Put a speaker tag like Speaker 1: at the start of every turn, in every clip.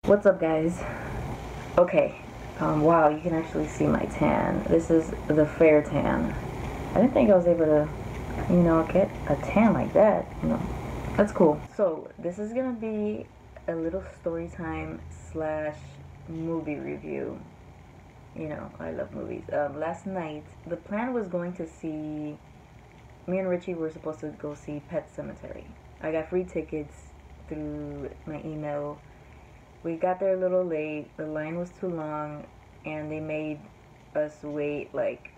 Speaker 1: What's up, guys? Okay, wow, you can actually see my tan. This is the fair tan. I didn't think I was able to, get a tan like that. That's cool. So, this is gonna be a little story time slash movie review. I love movies. Last night, the plan was going to see, me and Richie were supposed to go see Pet Cemetery. I got free tickets through my email. We got there a little late, the line was too long, and they made us wait. Like,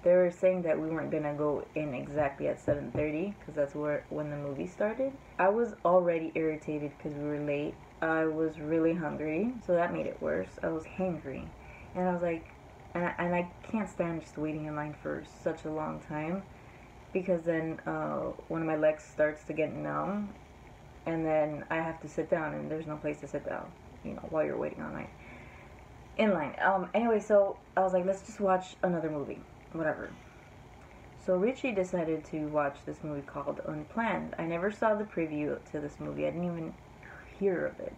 Speaker 1: they were saying that we weren't gonna go in exactly at 7:30 because that's when the movie started. I was already irritated because we were late. I was really hungry, so that made it worse. I was hangry, and I was like, and I can't stand just waiting in line for such a long time, because then one of my legs starts to get numb, and then I have to sit down, and there's no place to sit down, while you're waiting in line. Anyway, so I was like, let's just watch another movie, whatever. So Richie decided to watch this movie called Unplanned. I never saw the preview to this movie. I didn't even hear of it.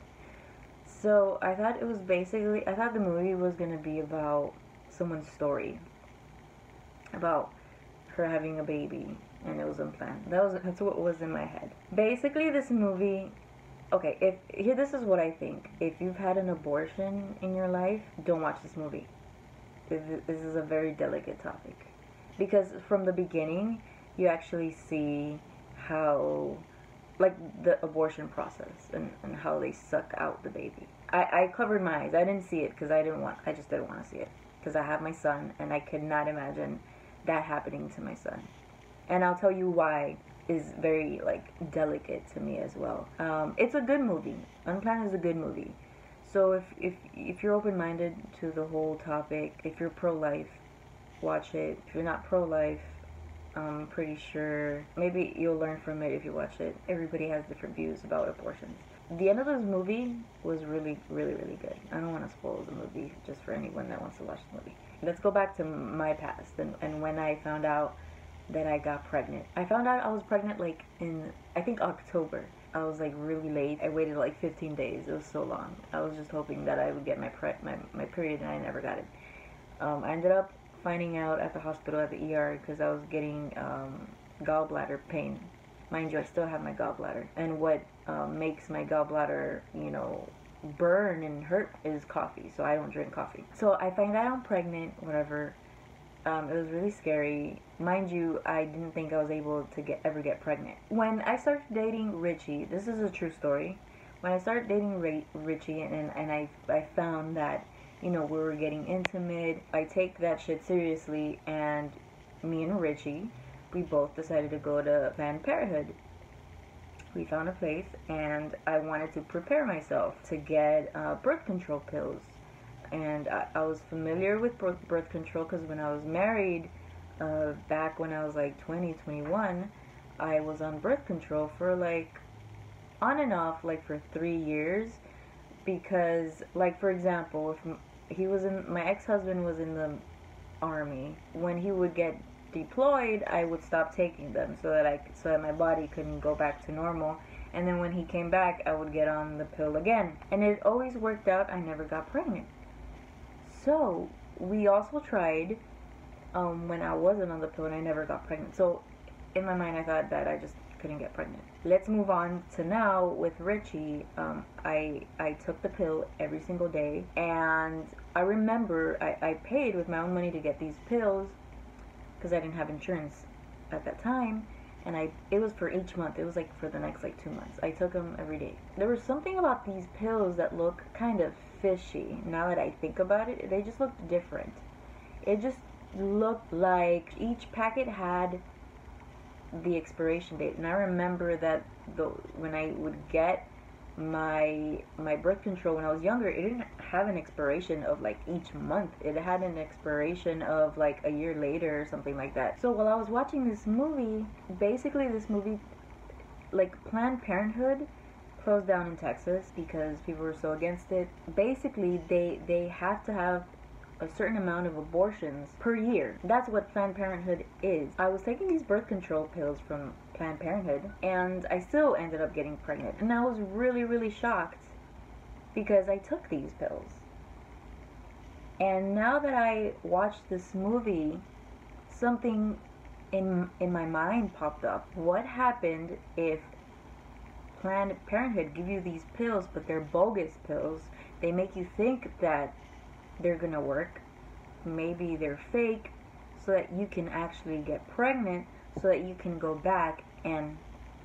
Speaker 1: So I thought the movie was gonna be about someone's story, about her having a baby, and it was unplanned. That's what was in my head. Basically, this movie, okay, this is what I think. If you've had an abortion in your life, don't watch this movie. This is a very delicate topic, because from the beginning, you actually see how, like, the abortion process and how they suck out the baby. I covered my eyes. I didn't see it because I just didn't want to see it, because I have my son, and I could not imagine that happening to my son. And I'll tell you why is very, delicate to me as well. It's a good movie. Unplanned is a good movie. So if you're open-minded to the whole topic, if you're pro-life, watch it. If you're not pro-life, I'm pretty sure maybe you'll learn from it if you watch it. Everybody has different views about abortions. The end of this movie was really, really, really good. I don't want to spoil the movie just for anyone that wants to watch the movie. Let's go back to my past and when I found out that I got pregnant. I found out I was pregnant in, I think, October. I was really late. I waited 15 days. It was so long. I was just hoping that I would get my period, and I never got it. I ended up finding out at the hospital, at the ER, because I was getting gallbladder pain. Mind you, I still have my gallbladder. And what makes my gallbladder, burn and hurt is coffee. So I don't drink coffee. So I find out I'm pregnant, whatever. It was really scary. Mind you, I didn't think I was able to ever get pregnant. When I started dating Richie, this is a true story. When I started dating Richie and I found that, we were getting intimate, I take that shit seriously, and me and Richie, we both decided to go to Planned Parenthood. We found a place, and I wanted to prepare myself to get birth control pills. And I was familiar with birth control because when I was married, back when I was 20, 21, I was on birth control for on and off for 3 years, because for example, if my ex-husband was in the army, when he would get deployed, I would stop taking them so that my body couldn't go back to normal. And then when he came back, I would get on the pill again, and it always worked out. I never got pregnant. So we also tried when I wasn't on the pill, and I never got pregnant. So in my mind, I thought that I just couldn't get pregnant. Let's move on to now with Richie. I took the pill every single day, and I remember I paid with my own money to get these pills because I didn't have insurance at that time, and it was for each month. It was for the next 2 months. I took them every day. There was something about these pills that look kind of fishy. Now that I think about it, they just looked different. It just looked like each packet had the expiration date, and I remember that when I would get my birth control when I was younger, it didn't have an expiration of each month. It had an expiration of a year later or something like that. So while I was watching this movie, basically this movie, Planned Parenthood closed down in Texas because people were so against it. Basically, they have to have a certain amount of abortions per year. That's what Planned Parenthood is. I was taking these birth control pills from Planned Parenthood, and I still ended up getting pregnant. And I was really, really shocked because I took these pills. And now that I watched this movie, something in my mind popped up. What happened if Planned Parenthood give you these pills, but they're bogus pills? They make you think that they're gonna work. Maybe they're fake, so that you can actually get pregnant, so that you can go back and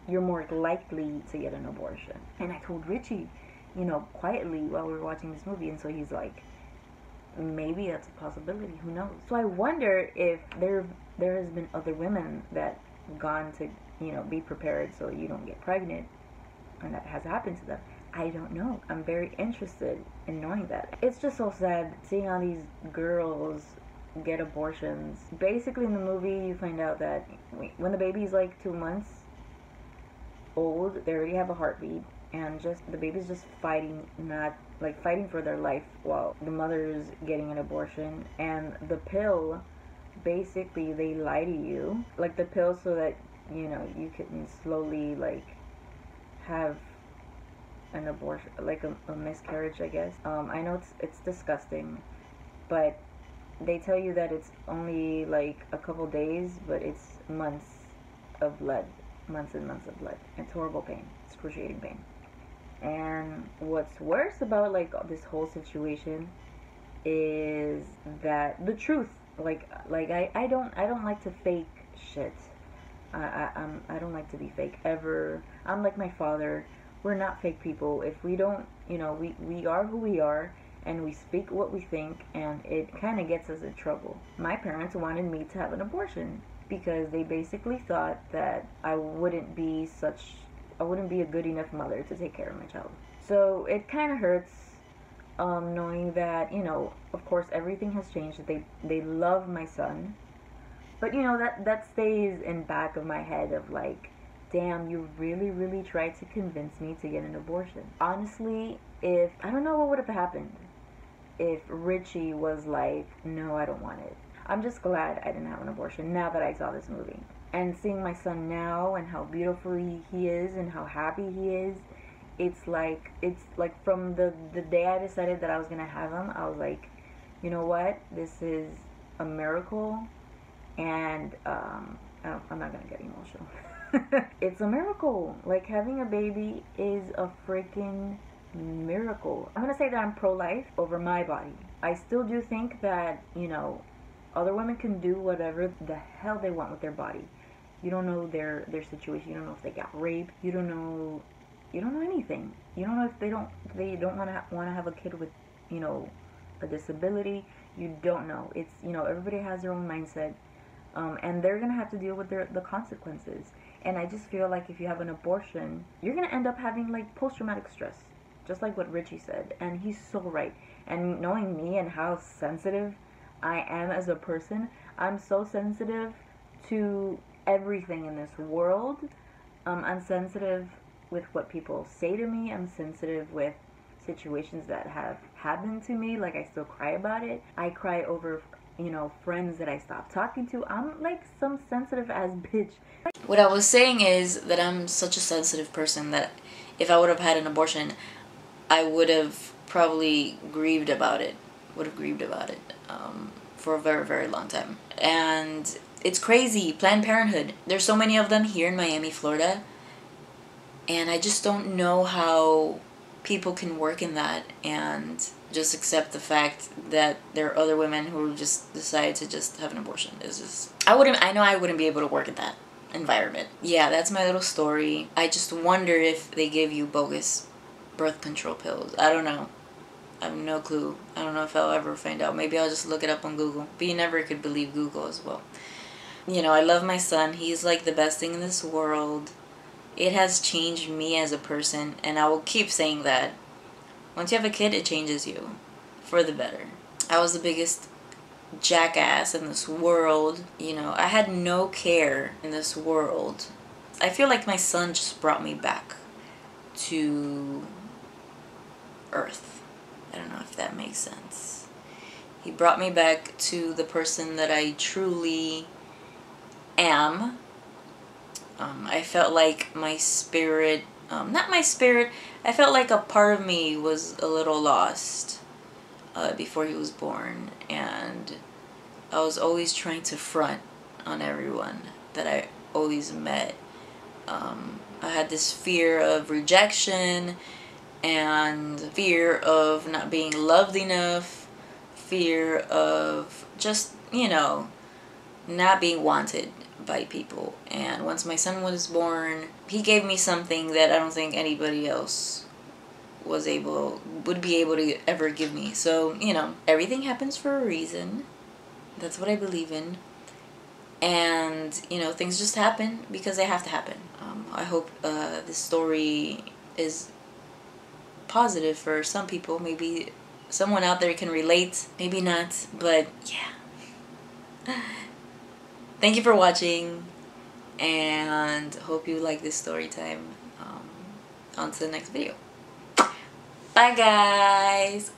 Speaker 1: you're more likely to get an abortion. And I told Richie, quietly while we were watching this movie, and so he's like, maybe that's a possibility, who knows. So I wonder if there has been other women that gone to be prepared so you don't get pregnant, and that has happened to them. I don't know. I'm very interested in knowing that. It's just so sad seeing all these girls get abortions. Basically in the movie you find out that when the baby's like 2 months old, they already have a heartbeat, and just the baby's just fighting, not like fighting for their life while the mother's getting an abortion. And the pill, basically they lie to you, like the pill, so that you can slowly like have an abortion, like a miscarriage, I guess. I know it's disgusting, but they tell you that it's only like a couple days, but it's months of blood, months and months of blood. It's horrible pain, excruciating pain. And what's worse about like this whole situation is that the truth, I don't like to fake shit. I don't like to be fake ever. I'm like my father. We're not fake people. If we don't, we are who we are, and we speak what we think, and it kind of gets us in trouble. My parents wanted me to have an abortion because they basically thought that I wouldn't be a good enough mother to take care of my child. So it kind of hurts knowing that, of course everything has changed. They love my son, but that stays in back of my head of like, damn, you really, really tried to convince me to get an abortion. Honestly, I don't know what would have happened if Richie was like, no, I don't want it. I'm just glad I didn't have an abortion now that I saw this movie. And seeing my son now and how beautiful he is and how happy he is, it's like from the day I decided that I was going to have him, I was like, you know what? This is a miracle. And I'm not going to get emotional. It's a miracle. Like, having a baby is a freaking miracle. I'm gonna say that I'm pro-life over my body. I still do think that, other women can do whatever the hell they want with their body. You don't know their situation. You don't know if they got raped. You don't know anything. You don't know if they don't want to have a kid with, a disability. You don't know. It's, everybody has their own mindset. And they're gonna have to deal with the consequences. And I just feel like if you have an abortion, you're gonna end up having like post-traumatic stress, just like what Richie said. And he's so right. And knowing me and how sensitive I am as a person, I'm so sensitive to everything in this world. I'm sensitive with what people say to me. I'm sensitive with situations that have happened to me. Like, I still cry about it. I cry over friends that I stopped talking to. I'm like some sensitive ass bitch. What I was saying is that I'm such a sensitive person that if I would have had an abortion, I would have probably grieved about it. For a very, very long time. And it's crazy. Planned Parenthood. There's so many of them here in Miami, Florida. And I just don't know how people can work in that and just accept the fact that there are other women who just decide to just have an abortion. I know I wouldn't be able to work in that environment. Yeah, that's my little story. I just wonder if they give you bogus birth control pills. I don't know. I have no clue. I don't know if I'll ever find out. Maybe I'll just look it up on Google. But you never could believe Google as well. I love my son. He's like the best thing in this world. It has changed me as a person, and I will keep saying that. Once you have a kid, it changes you for the better. I was the biggest jackass in this world. I had no care in this world. I feel like my son just brought me back to Earth. I don't know if that makes sense. He brought me back to the person that I truly am. I felt like my spirit
Speaker 2: not my spirit. I felt like a part of me was a little lost before he was born, and I was always trying to front on everyone that I always met. I had this fear of rejection and fear of not being loved enough, fear of just, not being wanted by people. And once my son was born, he gave me something that I don't think anybody else would be able to ever give me. So, everything happens for a reason. That's what I believe in. And, things just happen because they have to happen. I hope this story is positive for some people. Maybe someone out there can relate, maybe not, but yeah. Thank you for watching, and hope you like this story time. On to the next video. Bye guys!